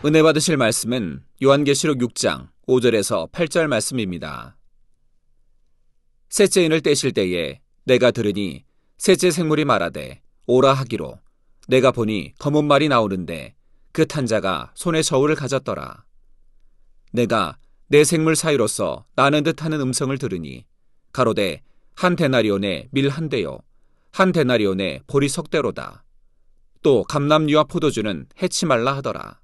은혜 받으실 말씀은 요한계시록 6장 5절에서 8절 말씀입니다. 셋째 인을 떼실 때에 내가 들으니 셋째 생물이 말하되 오라 하기로 내가 보니 검은 말이 나오는데 그 탄 자가 손에 저울을 가졌더라. 내가 내 생물 사이로서 나는 듯하는 음성을 들으니 가로되 한 데나리온에 밀 한 대요 한 데나리온에 보리 석 대로다. 또 감람류와 포도주는 해치 말라 하더라.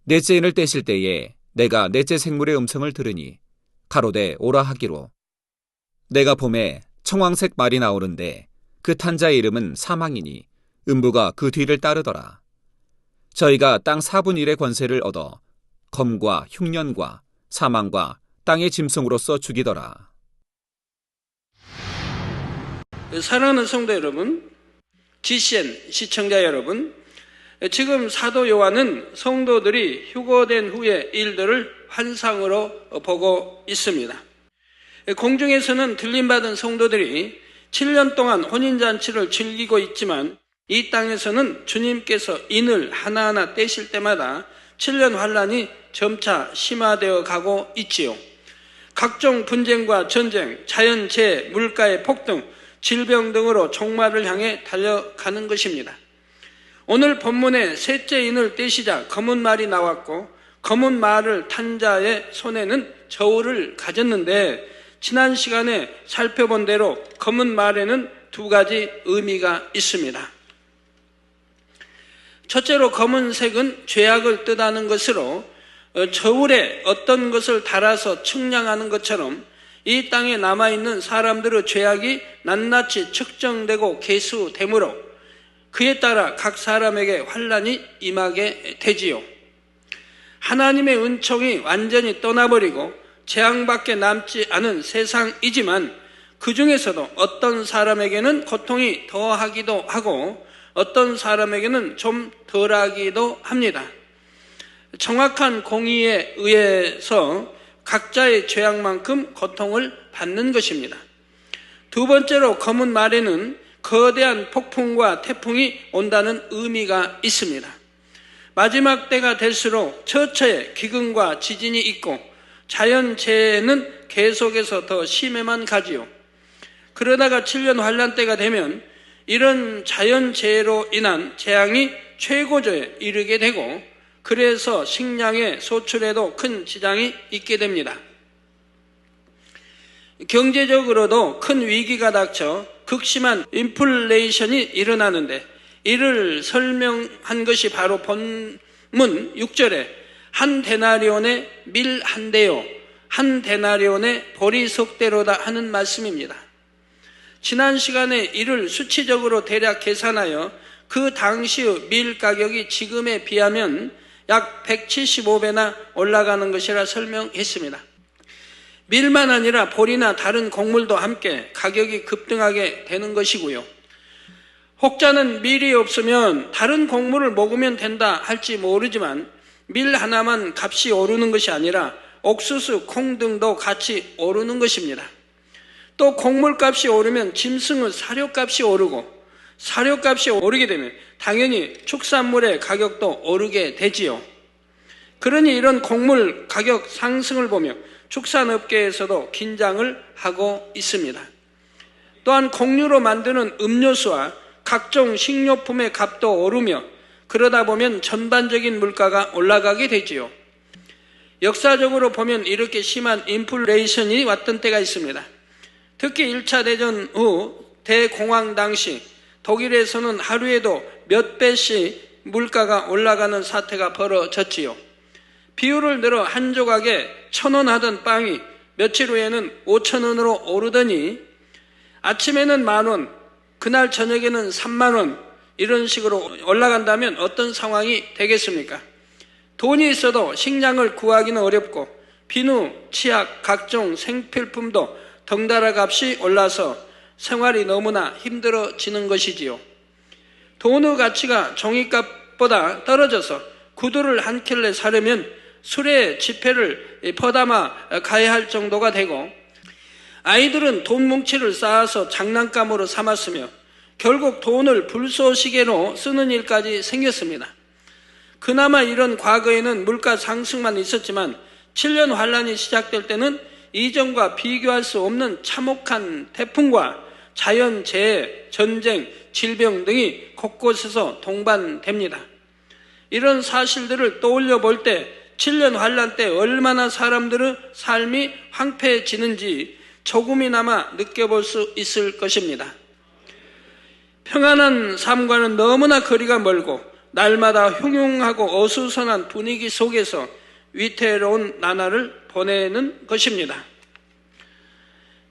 넷째 인을 떼실 때에 내가 넷째 생물의 음성을 들으니 가로되 오라 하기로 내가 봄에 청황색 말이 나오는데 그 탄 자의 이름은 사망이니 음부가 그 뒤를 따르더라. 저희가 땅 4분 1의 권세를 얻어 검과 흉년과 사망과 땅의 짐승으로서 죽이더라. 사랑하는 성도 여러분, GCN 시청자 여러분, 지금 사도 요한은 성도들이 휴거된 후의 일들을 환상으로 보고 있습니다. 공중에서는 들림받은 성도들이 7년 동안 혼인잔치를 즐기고 있지만 이 땅에서는 주님께서 인을 하나하나 떼실 때마다 7년 환란이 점차 심화되어 가고 있지요. 각종 분쟁과 전쟁, 자연재해, 물가의 폭등, 질병 등으로 종말을 향해 달려가는 것입니다. 오늘 본문에 셋째 인을 떼시자 검은 말이 나왔고 검은 말을 탄 자의 손에는 저울을 가졌는데 지난 시간에 살펴본 대로 검은 말에는 두 가지 의미가 있습니다. 첫째로 검은색은 죄악을 뜻하는 것으로 저울에 어떤 것을 달아서 측량하는 것처럼 이 땅에 남아있는 사람들의 죄악이 낱낱이 측정되고 계수되므로 그에 따라 각 사람에게 환란이 임하게 되지요. 하나님의 은총이 완전히 떠나버리고 재앙밖에 남지 않은 세상이지만 그 중에서도 어떤 사람에게는 고통이 더하기도 하고 어떤 사람에게는 좀 덜하기도 합니다. 정확한 공의에 의해서 각자의 죄악만큼 고통을 받는 것입니다. 두 번째로 검은 말에는 거대한 폭풍과 태풍이 온다는 의미가 있습니다. 마지막 때가 될수록 처처에 기근과 지진이 있고 자연재해는 계속해서 더 심해만 가지요. 그러다가 7년 환란 때가 되면 이런 자연재해로 인한 재앙이 최고조에 이르게 되고 그래서 식량의 소출에도 큰 지장이 있게 됩니다. 경제적으로도 큰 위기가 닥쳐 극심한 인플레이션이 일어나는데 이를 설명한 것이 바로 본문 6절에 한 데나리온에 밀 한 대요 한 데나리온에 보리 석 대로다 하는 말씀입니다. 지난 시간에 이를 수치적으로 대략 계산하여 그 당시의 밀 가격이 지금에 비하면 약 175배나 올라가는 것이라 설명했습니다. 밀만 아니라 보리나 다른 곡물도 함께 가격이 급등하게 되는 것이고요. 혹자는 밀이 없으면 다른 곡물을 먹으면 된다 할지 모르지만 밀 하나만 값이 오르는 것이 아니라 옥수수, 콩 등도 같이 오르는 것입니다. 또 곡물값이 오르면 짐승의 사료값이 오르고 사료값이 오르게 되면 당연히 축산물의 가격도 오르게 되지요. 그러니 이런 곡물 가격 상승을 보며 축산업계에서도 긴장을 하고 있습니다. 또한 곡류로 만드는 음료수와 각종 식료품의 값도 오르며 그러다 보면 전반적인 물가가 올라가게 되지요. 역사적으로 보면 이렇게 심한 인플레이션이 왔던 때가 있습니다. 특히 1차 대전 후 대공황 당시 독일에서는 하루에도 몇 배씩 물가가 올라가는 사태가 벌어졌지요. 비율을 들어 한 조각에 1,000원 하던 빵이 며칠 후에는 5,000원으로 오르더니 아침에는 10,000원, 그날 저녁에는 30,000원 이런 식으로 올라간다면 어떤 상황이 되겠습니까? 돈이 있어도 식량을 구하기는 어렵고 비누, 치약, 각종 생필품도 덩달아 값이 올라서 생활이 너무나 힘들어지는 것이지요. 돈의 가치가 종이값보다 떨어져서 구두를 한 켤레 사려면 수레 지폐를 퍼담아 가야 할 정도가 되고 아이들은 돈 뭉치를 쌓아서 장난감으로 삼았으며 결국 돈을 불쏘시개로 쓰는 일까지 생겼습니다. 그나마 이런 과거에는 물가 상승만 있었지만 7년 환란이 시작될 때는 이전과 비교할 수 없는 참혹한 태풍과 자연재해, 전쟁, 질병 등이 곳곳에서 동반됩니다. 이런 사실들을 떠올려 볼 때 7년 환란 때 얼마나 사람들의 삶이 황폐해지는지 조금이나마 느껴볼 수 있을 것입니다. 평안한 삶과는 너무나 거리가 멀고 날마다 흉흉하고 어수선한 분위기 속에서 위태로운 나날을 보내는 것입니다.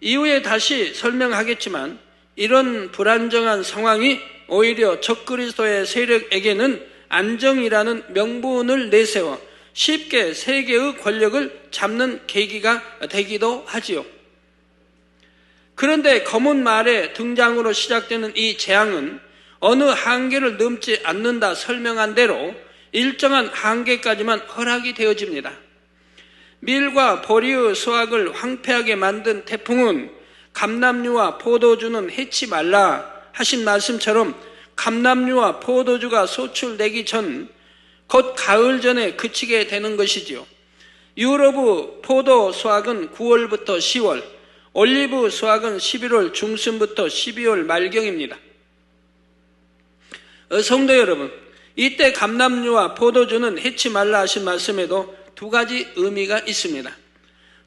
이후에 다시 설명하겠지만 이런 불안정한 상황이 오히려 적그리스도의 세력에게는 안정이라는 명분을 내세워 쉽게 세계의 권력을 잡는 계기가 되기도 하지요. 그런데 검은 말의 등장으로 시작되는 이 재앙은 어느 한계를 넘지 않는다 설명한 대로 일정한 한계까지만 허락이 되어집니다. 밀과 보리의 수확을 황폐하게 만든 태풍은 감람류와 포도주는 해치 말라 하신 말씀처럼 감람류와 포도주가 소출되기 전 곧 가을 전에 그치게 되는 것이지요. 유럽의 포도 수확은 9월부터 10월, 올리브 수확은 11월 중순부터 12월 말경입니다. 성도 여러분, 이때 감람류와 포도주는 해치 말라 하신 말씀에도 두 가지 의미가 있습니다.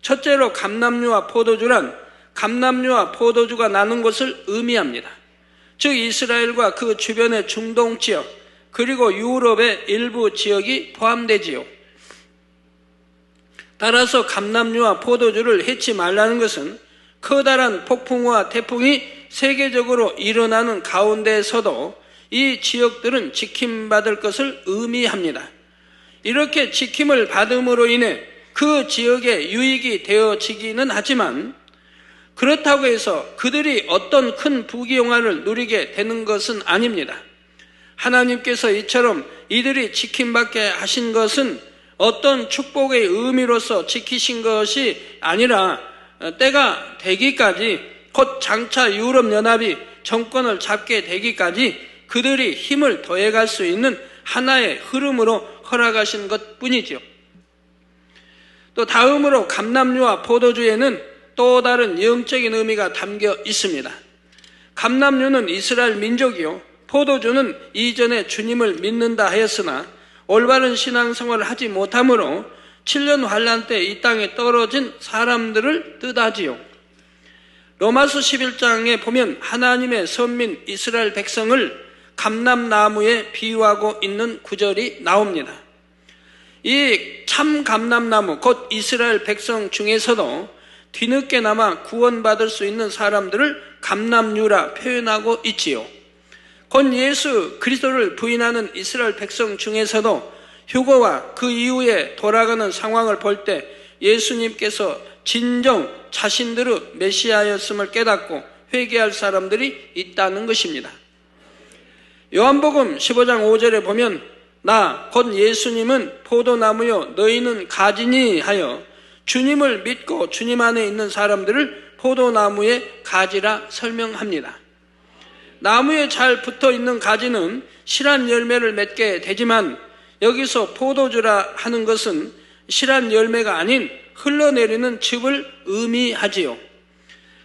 첫째로 감람류와 포도주란 감람류와 포도주가 나는 것을 의미합니다. 즉 이스라엘과 그 주변의 중동 지역 그리고 유럽의 일부 지역이 포함되지요. 따라서 감람류와 포도주를 해치 말라는 것은 커다란 폭풍과 태풍이 세계적으로 일어나는 가운데에서도 이 지역들은 지킴받을 것을 의미합니다. 이렇게 지킴을 받음으로 인해 그 지역에 유익이 되어지기는 하지만 그렇다고 해서 그들이 어떤 큰 부귀영화를 누리게 되는 것은 아닙니다. 하나님께서 이처럼 이들이 지킴받게 하신 것은 어떤 축복의 의미로서 지키신 것이 아니라 때가 되기까지 곧 장차 유럽연합이 정권을 잡게 되기까지 그들이 힘을 더해갈 수 있는 하나의 흐름으로 허락하신 것뿐이죠. 또 다음으로 감람류와 포도주에는 또 다른 영적인 의미가 담겨 있습니다. 감람류는 이스라엘 민족이요 포도주는 이전에 주님을 믿는다 하였으나 올바른 신앙생활을 하지 못하므로 7년 환란 때 이 땅에 떨어진 사람들을 뜻하지요. 로마서 11장에 보면 하나님의 선민 이스라엘 백성을 감람나무에 비유하고 있는 구절이 나옵니다. 이 참 감람나무 곧 이스라엘 백성 중에서도 뒤늦게나마 구원받을 수 있는 사람들을 감람류라 표현하고 있지요. 곧 예수 그리스도를 부인하는 이스라엘 백성 중에서도 휴거와 그 이후에 돌아가는 상황을 볼 때 예수님께서 진정 자신들의 메시아였음을 깨닫고 회개할 사람들이 있다는 것입니다. 요한복음 15장 5절에 보면 나 곧 예수님은 포도나무요 너희는 가지니 하여 주님을 믿고 주님 안에 있는 사람들을 포도나무의 가지라 설명합니다. 나무에 잘 붙어있는 가지는 실한 열매를 맺게 되지만 여기서 포도주라 하는 것은 실한 열매가 아닌 흘러내리는 즙을 의미하지요.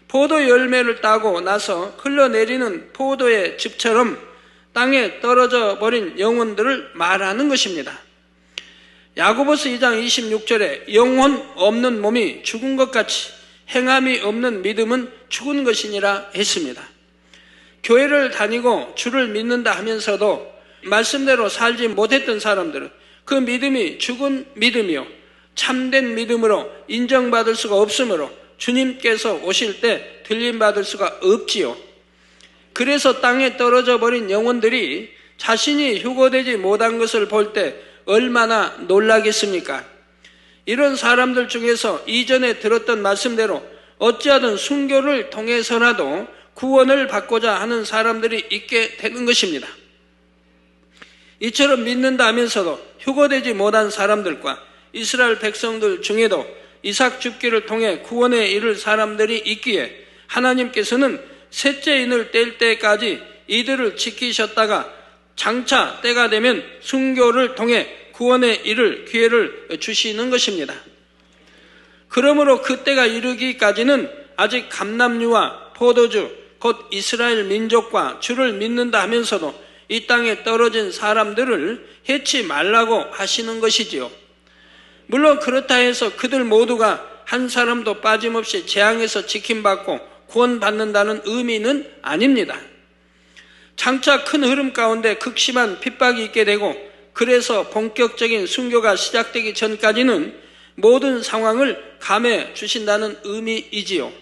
포도 열매를 따고 나서 흘러내리는 포도의 즙처럼 땅에 떨어져 버린 영혼들을 말하는 것입니다. 야고보서 2장 26절에 영혼 없는 몸이 죽은 것 같이 행함이 없는 믿음은 죽은 것이니라 했습니다. 교회를 다니고 주를 믿는다 하면서도 말씀대로 살지 못했던 사람들은 그 믿음이 죽은 믿음이요 참된 믿음으로 인정받을 수가 없으므로 주님께서 오실 때 들림받을 수가 없지요. 그래서 땅에 떨어져 버린 영혼들이 자신이 휴거되지 못한 것을 볼 때 얼마나 놀라겠습니까? 이런 사람들 중에서 이전에 들었던 말씀대로 어찌하든 순교를 통해서라도 구원을 받고자 하는 사람들이 있게 되는 것입니다. 이처럼 믿는다 하면서도 휴거되지 못한 사람들과 이스라엘 백성들 중에도 이삭 죽기를 통해 구원에 이를 사람들이 있기에 하나님께서는 셋째 인을 뗄 때까지 이들을 지키셨다가 장차 때가 되면 순교를 통해 구원에 이를 기회를 주시는 것입니다. 그러므로 그때가 이르기까지는 아직 감람류와 포도주, 곧 이스라엘 민족과 주를 믿는다 하면서도 이 땅에 떨어진 사람들을 해치 말라고 하시는 것이지요. 물론 그렇다 해서 그들 모두가 한 사람도 빠짐없이 재앙에서 지킴받고 구원받는다는 의미는 아닙니다. 장차 큰 흐름 가운데 극심한 핍박이 있게 되고 그래서 본격적인 순교가 시작되기 전까지는 모든 상황을 감해 주신다는 의미이지요.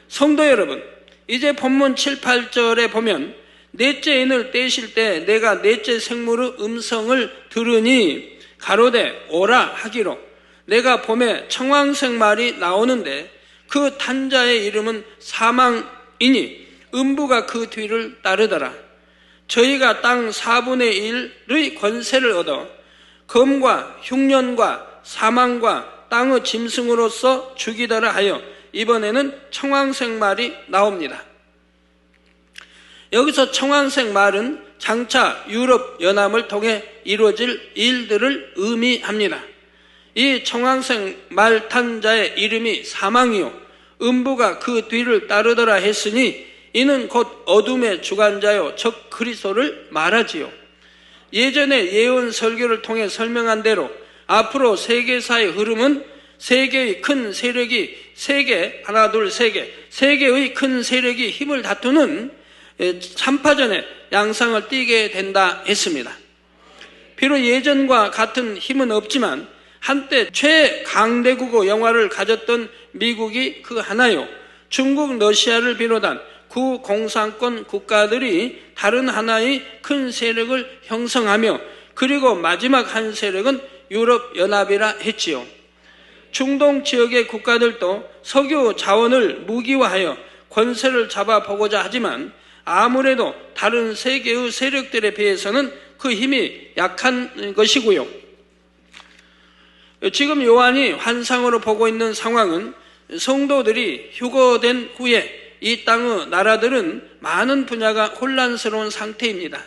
성도 여러분, 이제 본문 7, 8절에 보면 넷째 인을 떼실 때 내가 넷째 생물의 음성을 들으니 가로되 오라 하기로 내가 봄에 청황색 말이 나오는데 그 탄자의 이름은 사망이니 음부가 그 뒤를 따르더라. 저희가 땅 4분의 1의 권세를 얻어 검과 흉년과 사망과 땅의 짐승으로서 죽이더라 하여 이번에는 청황색 말이 나옵니다. 여기서 청황색 말은 장차 유럽 연합을 통해 이루어질 일들을 의미합니다. 이 청황색 말 탄자의 이름이 사망이요 음부가 그 뒤를 따르더라 했으니 이는 곧 어둠의 주관자요 적 그리스도를 말하지요. 예전에 예언 설교를 통해 설명한 대로 앞으로 세계사의 흐름은 세계의 큰 세력이 세계의 큰 세력이 힘을 다투는 3파전의 양상을 띠게 된다 했습니다. 비록 예전과 같은 힘은 없지만 한때 최강대국의 영화를 가졌던 미국이 그 하나요. 중국, 러시아를 비롯한 구공산권 국가들이 다른 하나의 큰 세력을 형성하며 그리고 마지막 한 세력은 유럽연합이라 했지요. 중동 지역의 국가들도 석유 자원을 무기화하여 권세를 잡아보고자 하지만 아무래도 다른 세계의 세력들에 비해서는 그 힘이 약한 것이고요. 지금 요한이 환상으로 보고 있는 상황은 성도들이 휴거된 후에 이 땅의 나라들은 많은 분야가 혼란스러운 상태입니다.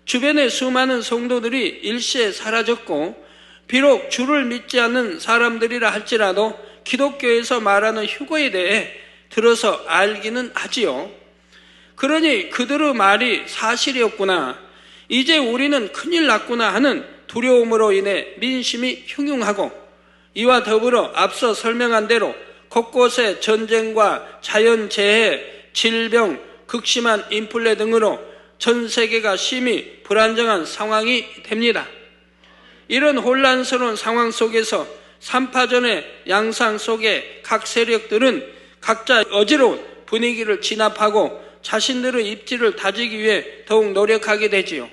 주변의 수많은 성도들이 일시에 사라졌고 비록 주를 믿지 않는 사람들이라 할지라도 기독교에서 말하는 휴거에 대해 들어서 알기는 하지요. 그러니 그들의 말이 사실이었구나, 이제 우리는 큰일 났구나 하는 두려움으로 인해 민심이 흉흉하고 이와 더불어 앞서 설명한 대로 곳곳에 전쟁과 자연재해, 질병, 극심한 인플레 등으로 전 세계가 심히 불안정한 상황이 됩니다. 이런 혼란스러운 상황 속에서 3파전의 양상 속에 각 세력들은 각자 어지러운 분위기를 진압하고 자신들의 입지를 다지기 위해 더욱 노력하게 되지요.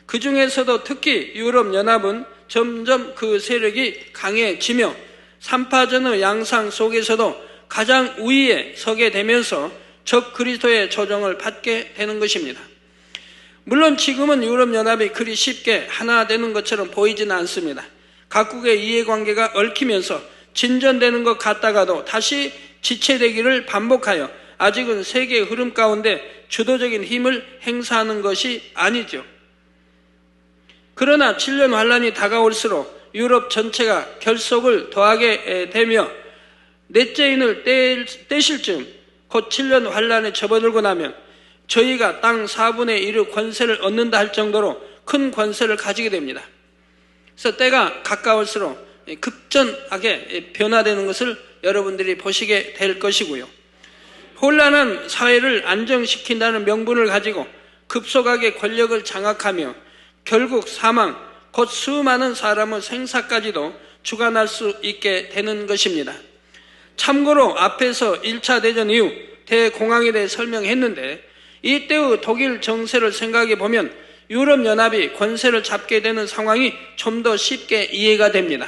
그 중에서도 특히 유럽연합은 점점 그 세력이 강해지며 3파전의 양상 속에서도 가장 우위에 서게 되면서 적 그리스도의 조정을 받게 되는 것입니다. 물론 지금은 유럽연합이 그리 쉽게 하나 되는 것처럼 보이지는 않습니다. 각국의 이해관계가 얽히면서 진전되는 것 같다가도 다시 지체되기를 반복하여 아직은 세계의 흐름 가운데 주도적인 힘을 행사하는 것이 아니죠. 그러나 7년 환란이 다가올수록 유럽 전체가 결속을 더하게 되며 넷째 인을 떼실 즈음 곧 7년 환란에 접어들고 나면 저희가 땅 4분의 1의 권세를 얻는다 할 정도로 큰 권세를 가지게 됩니다. 그래서 때가 가까울수록 급전하게 변화되는 것을 여러분들이 보시게 될 것이고요. 혼란한 사회를 안정시킨다는 명분을 가지고 급속하게 권력을 장악하며 결국 사망, 곧 수많은 사람의 생사까지도 주관할 수 있게 되는 것입니다. 참고로 앞에서 1차 대전 이후 대공황에 대해 설명했는데 이때의 독일 정세를 생각해 보면 유럽연합이 권세를 잡게 되는 상황이 좀 더 쉽게 이해가 됩니다.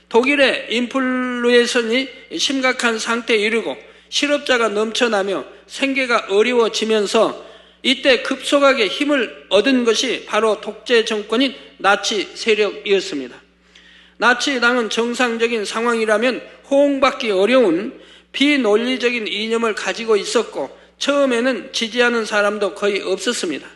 독일의 인플루에이션이 심각한 상태에 이르고 실업자가 넘쳐나며 생계가 어려워지면서 이때 급속하게 힘을 얻은 것이 바로 독재 정권인 나치 세력이었습니다. 나치당은 정상적인 상황이라면 호응받기 어려운 비논리적인 이념을 가지고 있었고 처음에는 지지하는 사람도 거의 없었습니다.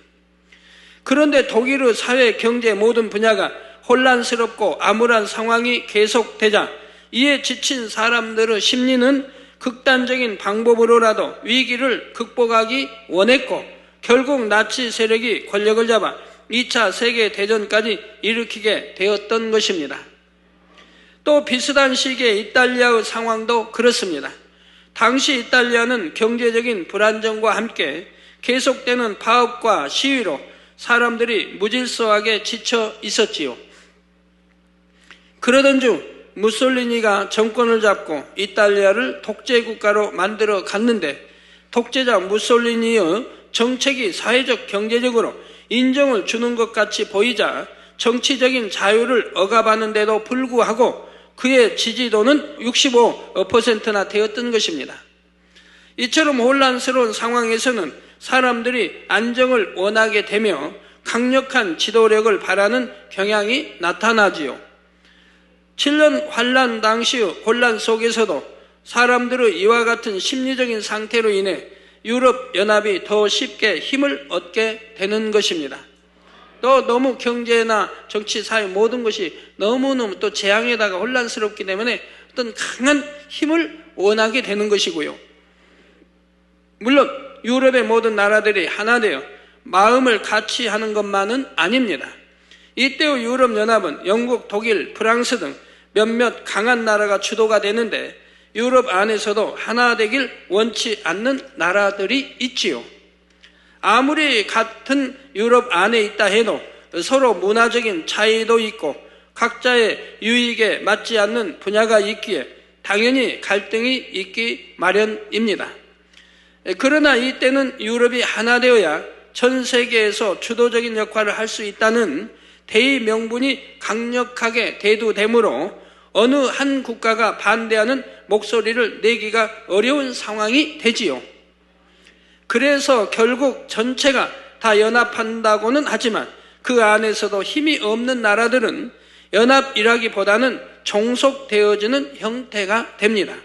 그런데 독일의 사회, 경제 모든 분야가 혼란스럽고 암울한 상황이 계속되자 이에 지친 사람들의 심리는 극단적인 방법으로라도 위기를 극복하기 원했고 결국 나치 세력이 권력을 잡아 2차 세계대전까지 일으키게 되었던 것입니다. 또 비슷한 시기에 이탈리아의 상황도 그렇습니다. 당시 이탈리아는 경제적인 불안정과 함께 계속되는 파업과 시위로 사람들이 무질서하게 지쳐 있었지요. 그러던 중 무솔리니가 정권을 잡고 이탈리아를 독재국가로 만들어 갔는데 독재자 무솔리니의 정책이 사회적 경제적으로 인정을 주는 것 같이 보이자 정치적인 자유를 억압하는데도 불구하고 그의 지지도는 65%나 되었던 것입니다. 이처럼 혼란스러운 상황에서는 사람들이 안정을 원하게 되며 강력한 지도력을 바라는 경향이 나타나지요. 7년 환란 당시의 혼란 속에서도 사람들의 이와 같은 심리적인 상태로 인해 유럽연합이 더 쉽게 힘을 얻게 되는 것입니다. 또 너무 경제나 정치, 사회 모든 것이 너무너무 또 재앙에다가 혼란스럽기 때문에 어떤 강한 힘을 원하게 되는 것이고요. 물론 유럽의 모든 나라들이 하나 되어 마음을 같이 하는 것만은 아닙니다. 이때의 유럽연합은 영국, 독일, 프랑스 등 몇몇 강한 나라가 주도가 되는데 유럽 안에서도 하나 되길 원치 않는 나라들이 있지요. 아무리 같은 유럽 안에 있다 해도 서로 문화적인 차이도 있고 각자의 유익에 맞지 않는 분야가 있기에 당연히 갈등이 있기 마련입니다. 그러나 이때는 유럽이 하나 되어야 전 세계에서 주도적인 역할을 할 수 있다는 대의 명분이 강력하게 대두되므로 어느 한 국가가 반대하는 목소리를 내기가 어려운 상황이 되지요. 그래서 결국 전체가 다 연합한다고는 하지만 그 안에서도 힘이 없는 나라들은 연합이라기보다는 종속되어지는 형태가 됩니다.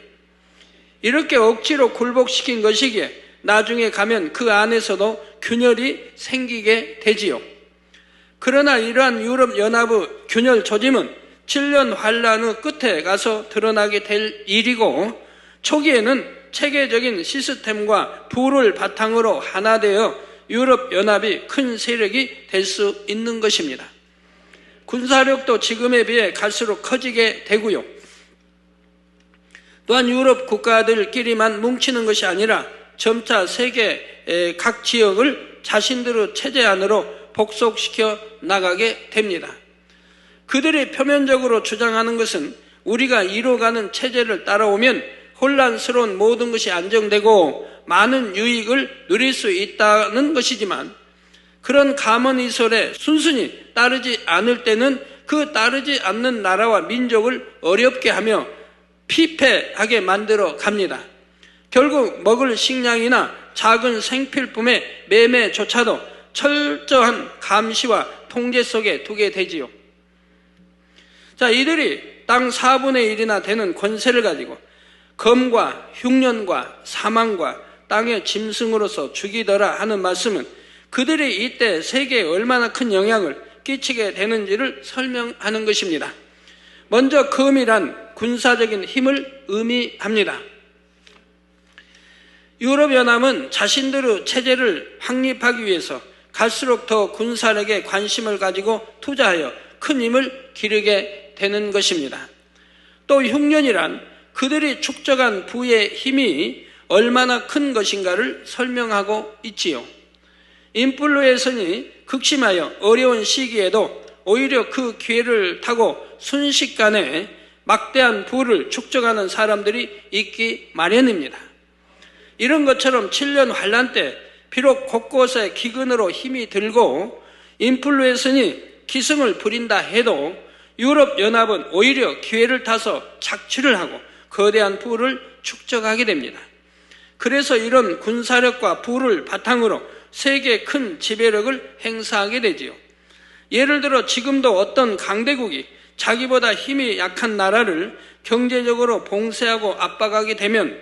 이렇게 억지로 굴복시킨 것이기에 나중에 가면 그 안에서도 균열이 생기게 되지요. 그러나 이러한 유럽연합의 균열 조짐은 7년 환란의 끝에 가서 드러나게 될 일이고 초기에는 체계적인 시스템과 부를 바탕으로 하나 되어 유럽연합이 큰 세력이 될 수 있는 것입니다. 군사력도 지금에 비해 갈수록 커지게 되고요. 또한 유럽 국가들끼리만 뭉치는 것이 아니라 점차 세계 각 지역을 자신들의 체제 안으로 복속시켜 나가게 됩니다. 그들이 표면적으로 주장하는 것은 우리가 이뤄가는 체제를 따라오면 혼란스러운 모든 것이 안정되고 많은 유익을 누릴 수 있다는 것이지만 그런 가문이설에 순순히 따르지 않을 때는 그 따르지 않는 나라와 민족을 어렵게 하며 피폐하게 만들어 갑니다. 결국 먹을 식량이나 작은 생필품의 매매조차도 철저한 감시와 통제 속에 두게 되지요. 자, 이들이 땅 4분의 1이나 되는 권세를 가지고 검과 흉년과 사망과 땅의 짐승으로서 죽이더라 하는 말씀은 그들이 이때 세계에 얼마나 큰 영향을 끼치게 되는지를 설명하는 것입니다. 먼저 검이란 군사적인 힘을 의미합니다. 유럽연합은 자신들의 체제를 확립하기 위해서 갈수록 더 군사력에 관심을 가지고 투자하여 큰 힘을 기르게 되는 것입니다. 또 흉년이란 그들이 축적한 부의 힘이 얼마나 큰 것인가를 설명하고 있지요. 인플루에이션이 극심하여 어려운 시기에도 오히려 그 기회를 타고 순식간에 막대한 부를 축적하는 사람들이 있기 마련입니다. 이런 것처럼 7년 환란 때 비록 곳곳에 기근으로 힘이 들고 인플루에이션이 기승을 부린다 해도 유럽연합은 오히려 기회를 타서 착취를 하고 거대한 부를 축적하게 됩니다. 그래서 이런 군사력과 부를 바탕으로 세계의 큰 지배력을 행사하게 되지요. 예를 들어 지금도 어떤 강대국이 자기보다 힘이 약한 나라를 경제적으로 봉쇄하고 압박하게 되면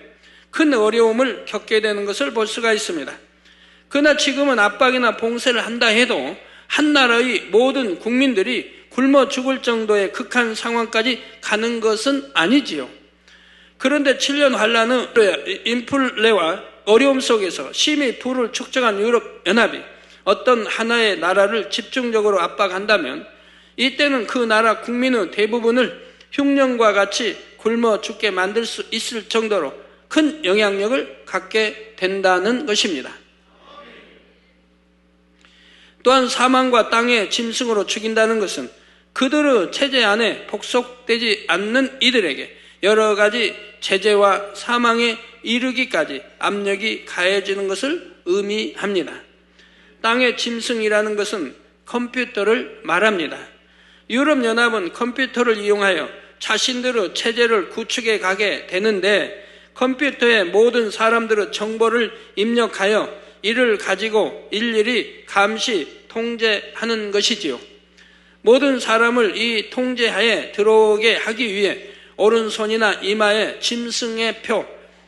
큰 어려움을 겪게 되는 것을 볼 수가 있습니다. 그러나 지금은 압박이나 봉쇄를 한다 해도 한 나라의 모든 국민들이 굶어 죽을 정도의 극한 상황까지 가는 것은 아니지요. 그런데 7년 환란의 인플레와 어려움 속에서 심히 부를 축적한 유럽연합이 어떤 하나의 나라를 집중적으로 압박한다면 이때는 그 나라 국민의 대부분을 흉년과 같이 굶어 죽게 만들 수 있을 정도로 큰 영향력을 갖게 된다는 것입니다. 또한 사망과 땅의 짐승으로 죽인다는 것은 그들의 체제 안에 복속되지 않는 이들에게 여러 가지 제재와 사망에 이르기까지 압력이 가해지는 것을 의미합니다. 땅의 짐승이라는 것은 컴퓨터를 말합니다. 유럽연합은 컴퓨터를 이용하여 자신들의 체제를 구축해 가게 되는데 컴퓨터에 모든 사람들의 정보를 입력하여 이를 가지고 일일이 감시, 통제하는 것이지요. 모든 사람을 이 통제하에 들어오게 하기 위해 오른손이나 이마에 짐승의 표,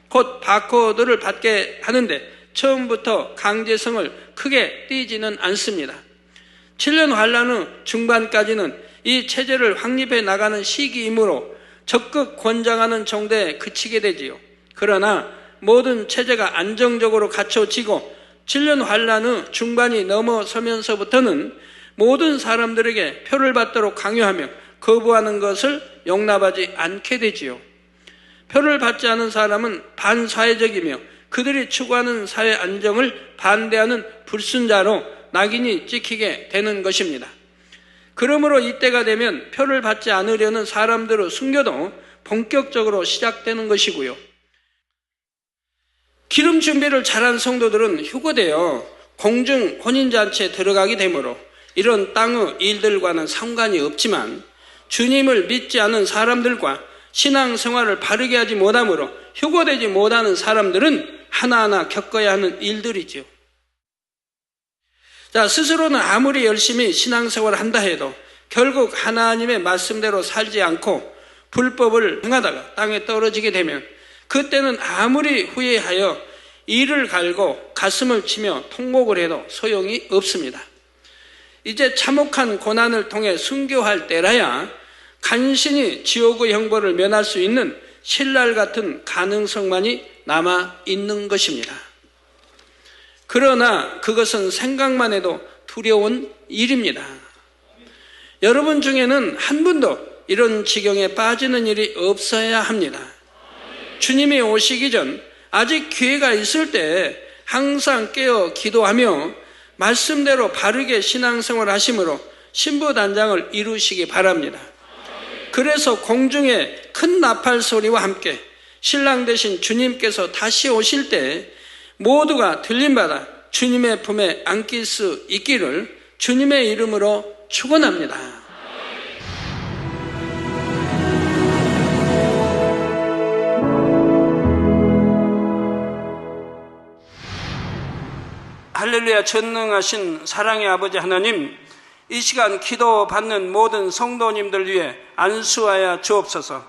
곧 바코드를 받게 하는데 처음부터 강제성을 크게 띠지는 않습니다. 7년 환란의 중반까지는 이 체제를 확립해 나가는 시기이므로 적극 권장하는 정도에 그치게 되지요. 그러나 모든 체제가 안정적으로 갖춰지고 7년 환란의 중반이 넘어서면서부터는 모든 사람들에게 표를 받도록 강요하며 거부하는 것을 용납하지 않게 되지요. 표를 받지 않은 사람은 반사회적이며 그들이 추구하는 사회 안정을 반대하는 불순자로 낙인이 찍히게 되는 것입니다. 그러므로 이때가 되면 표를 받지 않으려는 사람들의 순교도 본격적으로 시작되는 것이고요. 기름 준비를 잘한 성도들은 휴거되어 공중 혼인잔치에 들어가게 되므로 이런 땅의 일들과는 상관이 없지만 주님을 믿지 않은 사람들과 신앙생활을 바르게 하지 못하므로 휴거되지 못하는 사람들은 하나하나 겪어야 하는 일들이지요. 자, 스스로는 아무리 열심히 신앙생활을 한다 해도 결국 하나님의 말씀대로 살지 않고 불법을 행하다가 땅에 떨어지게 되면 그때는 아무리 후회하여 이를 갈고 가슴을 치며 통곡을 해도 소용이 없습니다. 이제 참혹한 고난을 통해 순교할 때라야 간신히 지옥의 형벌을 면할 수 있는 신랄 같은 가능성만이 남아 있는 것입니다. 그러나 그것은 생각만 해도 두려운 일입니다. 여러분 중에는 한 분도 이런 지경에 빠지는 일이 없어야 합니다. 주님이 오시기 전 아직 기회가 있을 때 항상 깨어 기도하며 말씀대로 바르게 신앙생활 하심으로 신부단장을 이루시기 바랍니다. 그래서 공중에 큰 나팔 소리와 함께 신랑 되신 주님께서 다시 오실 때 모두가 들림받아 주님의 품에 안길 수 있기를 주님의 이름으로 축원합니다. 할렐루야. 전능하신 사랑의 아버지 하나님, 이 시간 기도받는 모든 성도님들 위해 안수하여 주옵소서.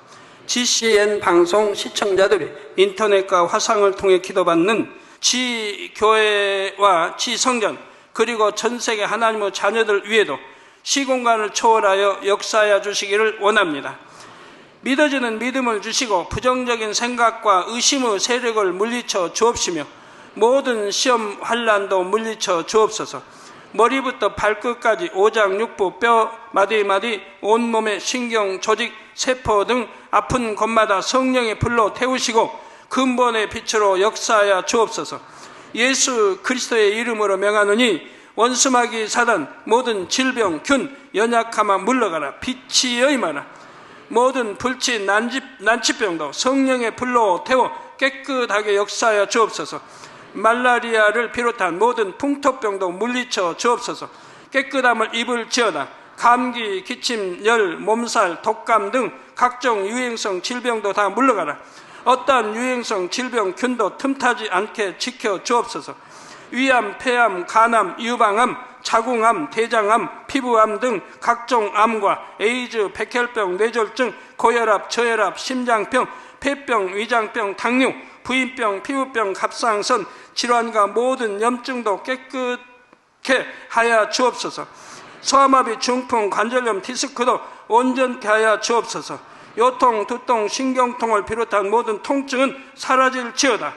GCN 방송 시청자들이 인터넷과 화상을 통해 기도받는 지교회와 지성전 그리고 전세계 하나님의 자녀들 위에도 시공간을 초월하여 역사하여 주시기를 원합니다. 믿어지는 믿음을 주시고 부정적인 생각과 의심의 세력을 물리쳐 주옵시며 모든 시험 환난도 물리쳐 주옵소서. 머리부터 발끝까지 오장육부 뼈 마디마디 온몸의 신경 조직 세포 등 아픈 곳마다 성령의 불로 태우시고 근본의 빛으로 역사하여 주옵소서. 예수 그리스도의 이름으로 명하노니 원수마귀 사단 모든 질병 균 연약함아 물러가라. 빛이 여임하라. 모든 불치 난치병도 성령의 불로 태워 깨끗하게 역사하여 주옵소서. 말라리아를 비롯한 모든 풍토병도 물리쳐 주옵소서. 깨끗함을 입을지어다. 감기, 기침, 열, 몸살, 독감 등 각종 유행성 질병도 다 물러가라. 어떠한 유행성 질병 균도 틈타지 않게 지켜 주옵소서. 위암, 폐암, 간암, 유방암, 자궁암, 대장암, 피부암 등 각종 암과 에이즈, 백혈병, 뇌졸중, 고혈압, 저혈압, 심장병, 폐병, 위장병, 당뇨, 부인병, 피부병, 갑상선 질환과 모든 염증도 하여 주옵소서. 소아마비, 중풍, 관절염, 디스크도 온전케 하여 주옵소서. 요통, 두통, 신경통을 비롯한 모든 통증은 사라질지어다.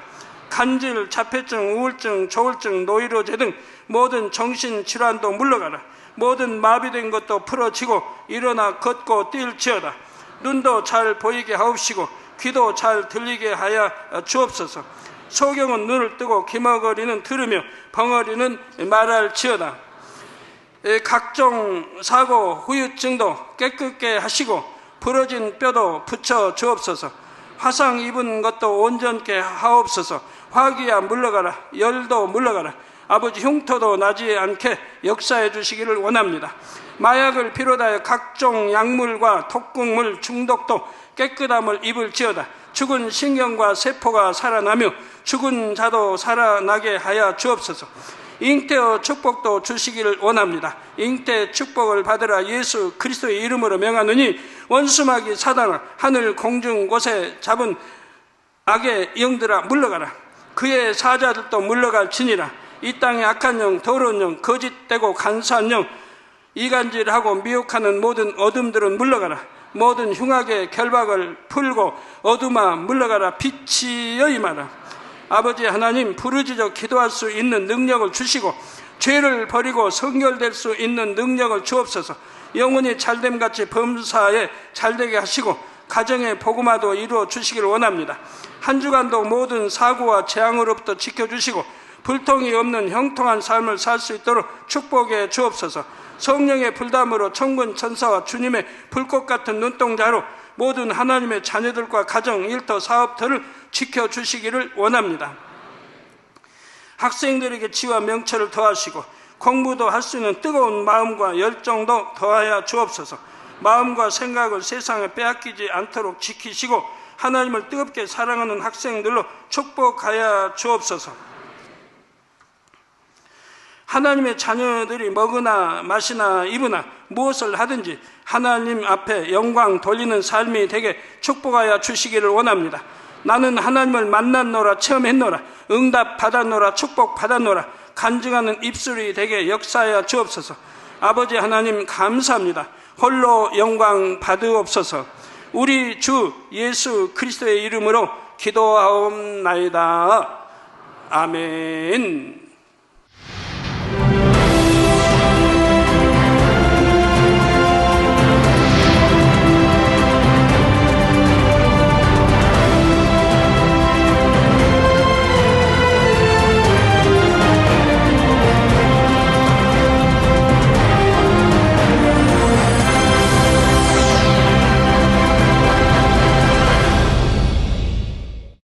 간질, 자폐증, 우울증, 조울증, 노이로제 등 모든 정신질환도 물러가라. 모든 마비된 것도 풀어지고 일어나 걷고 뛸지어다. 눈도 잘 보이게 하옵시고 귀도 잘 들리게 하여 주옵소서. 소경은 눈을 뜨고 기머거리는 들으며 벙어리는 말할지어다. 각종 사고, 후유증도 깨끗게 하시고 부러진 뼈도 붙여 주옵소서. 화상 입은 것도 온전케 하옵소서. 화기야 물러가라. 열도 물러가라. 아버지, 흉터도 나지 않게 역사해 주시기를 원합니다. 마약을 비롯하여 각종 약물과 독극물 중독도 깨끗함을 입을지어다. 죽은 신경과 세포가 살아나며 죽은 자도 살아나게 하여 주옵소서. 잉태의 축복도 주시기를 원합니다. 잉태 축복을 받으라. 예수 그리스도의 이름으로 명하노니 원수마귀 사단아, 하늘 공중 곳에 잡은 악의 영들아 물러가라. 그의 사자들도 물러갈지니라. 이 땅의 악한 영, 더러운 영, 거짓되고 간사한 영, 이간질하고 미혹하는 모든 어둠들은 물러가라. 모든 흉악의 결박을 풀고 어둠아 물러가라. 빛이여 임하라. 아버지 하나님, 부르짖어 기도할 수 있는 능력을 주시고 죄를 버리고 성결될 수 있는 능력을 주옵소서. 영혼이 잘됨같이 범사에 잘되게 하시고 가정의 복음화도 이루어 주시길 원합니다. 한 주간도 모든 사고와 재앙으로부터 지켜주시고 불통이 없는 형통한 삶을 살 수 있도록 축복해 주옵소서. 성령의 불담으로 천군 천사와 주님의 불꽃 같은 눈동자로 모든 하나님의 자녀들과 가정, 일터, 사업터를 지켜주시기를 원합니다. 학생들에게 지와 명철을 더하시고 공부도 할 수 있는 뜨거운 마음과 열정도 더하여 주옵소서. 마음과 생각을 세상에 빼앗기지 않도록 지키시고 하나님을 뜨겁게 사랑하는 학생들로 축복하여 주옵소서. 하나님의 자녀들이 먹으나 마시나 입으나 무엇을 하든지 하나님 앞에 영광 돌리는 삶이 되게 축복하여 주시기를 원합니다. 나는 하나님을 만났노라, 체험했노라, 응답 받았노라, 축복 받았노라, 간증하는 입술이 되게 역사하여 주옵소서. 아버지 하나님 감사합니다. 홀로 영광 받으옵소서. 우리 주 예수 그리스도의 이름으로 기도하옵나이다. 아멘.